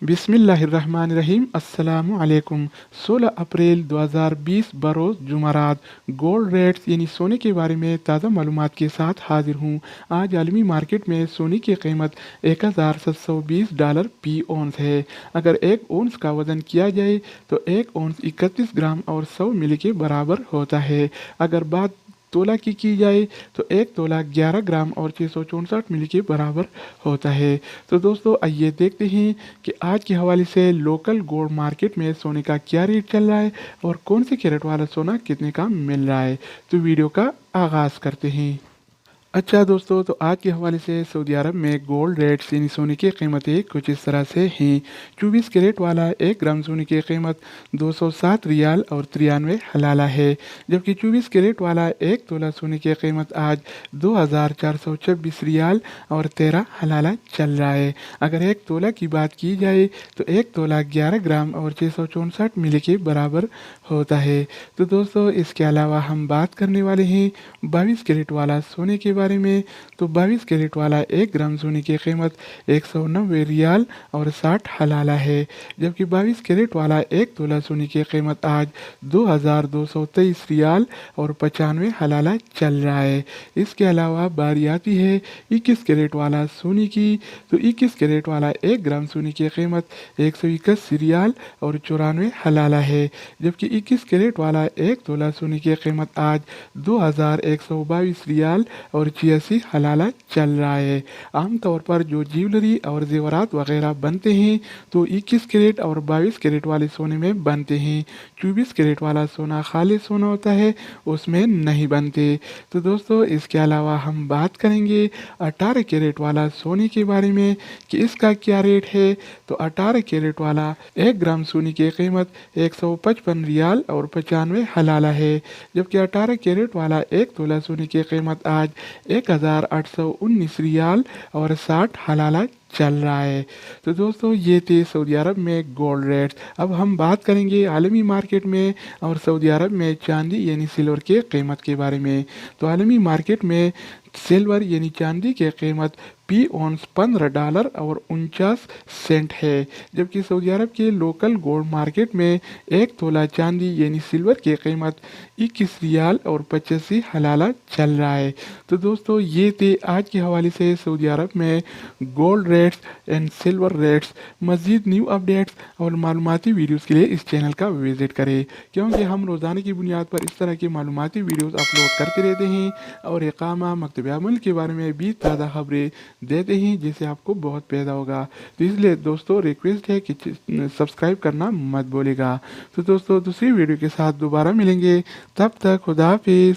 बिस्मिल्लाहिर्रहमानिर्रहीम। अस्सलामु अलैकुम। 16 अप्रैल 2020 बरोज़ जुमरात गोल्ड रेट्स यानी सोने के बारे में ताज़ा मालूमात के साथ हाजिर हूँ। आज आलमी मार्केट में सोने की कीमत $1720 फी औंस है। अगर एक औंस का वज़न किया जाए तो एक औंस 31 ग्राम और 100 मिली के बराबर होता है। अगर बात तोला की जाए तो एक तोला 11 ग्राम और 664 मिली के बराबर होता है। तो दोस्तों आइए देखते हैं कि आज के हवाले से लोकल गोल्ड मार्केट में सोने का क्या रेट चल रहा है और कौन से कैरेट वाला सोना कितने का मिल रहा है। तो वीडियो का आगाज़ करते हैं। अच्छा दोस्तों, तो आज के हवाले से सऊदी अरब में गोल्ड रेट्स यानी सोने की कीमतें कुछ इस तरह से हैं। 24 कैरेट वाला 1 ग्राम सोने की कीमत 207 रियाल और 93 हलाला है, जबकि 24 कैरेट वाला 1 तोला सोने की कीमत आज 2426 रियाल और 13 हलाला चल रहा है। अगर एक तोला की बात की जाए तो एक तोला 11 ग्राम और 664 मिली के बराबर होता है। तो दोस्तों इसके अलावा हम बात करने वाले हैं 22 कैरेट वाला सोने के बारे में। तो 22 कैरेट वाला 1 ग्राम सोने की कीमत 190 रियाल और 60 हलाला है, जबकि 22 कैरेट वाला 1 तोला सोने की कीमत आज 2223 रियाल और 95 हलाला चल रहा है। इसके अलावा बारी आती है 21 कैरेट वाला सोने की। तो 21 कैरेट वाला 1 ग्राम सोने की कीमत 181 रियाल और 94 हलाला है, जबकि 21 कैरेट वाला 1 तोला सोने की कीमत आज 2122 रियाल और 86 हलाला चल रहा है। आमतौर पर जो ज्वेलरी और जेवरात वगैरह बनते हैं तो 21 कैरेट और 22 कैरेट वाले सोने में बनते हैं। 24 कैरेट वाला सोना खालिस सोना होता है, उसमें नहीं बनते। तो दोस्तों इसके अलावा हम बात करेंगे 18 कैरेट वाला सोने के बारे में कि इसका क्या रेट है। तो 18 कैरेट वाला 1 ग्राम सोने की कीमत 155 रियाल और 95 हलाला है, जबकि 18 कैरेट वाला 1 तोला सोने की कीमत आज 1819 रियाल और 60 हलाला चल रहा है। तो दोस्तों ये थे सऊदी अरब में गोल्ड रेट्स। अब हम बात करेंगे आलमी मार्केट में और सऊदी अरब में चांदी यानी सिल्वर के कीमत के बारे में। तो आलमी मार्केट में सिल्वर यानी चांदी की कीमत फी औंस $15 और 49 सेंट है, जबकि सऊदी अरब के लोकल गोल्ड मार्केट में एक तोला चांदी यानी सिल्वर की कीमत 21 रियाल और 85 हलाला चल रहा है। तो दोस्तों ये थे आज के हवाले से सऊदी अरब में gold rates and silver rates. मज़ीद न्यू अपडेट्स और मालूमाती वीडियोस के लिए इस चैनल का विज़िट करें, क्योंकि हम रोज़ाना की बुनियाद पर इस तरह की मालूमाती वीडियोस अपलोड करते रहते हैं और इकामा मकतब अमल के बारे में भी ताज़ा खबरें देते हैं, जिससे आपको बहुत पैदा होगा। तो इसलिए दोस्तों रिक्वेस्ट है कि सब्सक्राइब करना मत भूलिएगा। तो दोस्तों दूसरी वीडियो के साथ दोबारा मिलेंगे, तब तक खुदा हाफिज़।